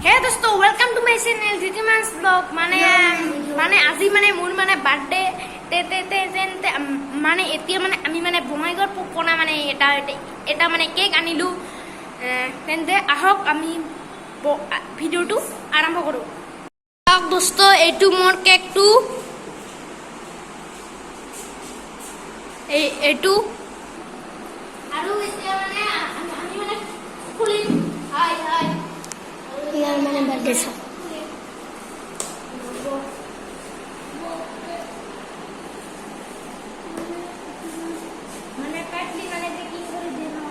Hey dosto, welcome to my channel Dhitiman's vlog. মানে আজি মানে মোৰ মানে বাৰ্থডে তে মানে এতিয়া মানে আমি মানে বঙাইগাঁৱৰ পকনা মানে এটা মানে কেক আনিলো তেন্তে আহক আমি ভিডিঅ'টো আৰম্ভ কৰোঁ। চাওক দোস্ত, এইটো মোৰ কেকটো, এইটো আৰু এতিয়া মানে আমি মানে খুলিম। হাই হাই ইয়াৰ মানে বাৰ্থডে চাওক। মানে কাটলি মানে পেকিং কৰে দিয়ে নাও।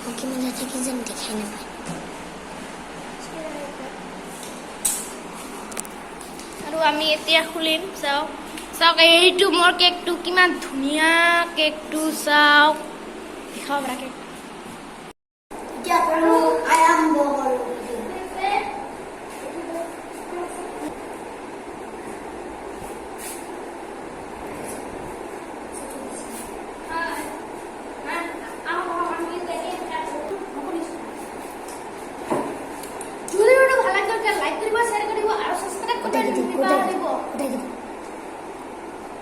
ওকে মজা থেকে যেন দেখাই নাপায়। আৰু আমি এতিয়া খুলিম। চাওক চাওক, এইটো মোৰ কেকটো কিমান ধুনীয়া কেকটো। চাওক দেখাব পৰা কেক। আৰু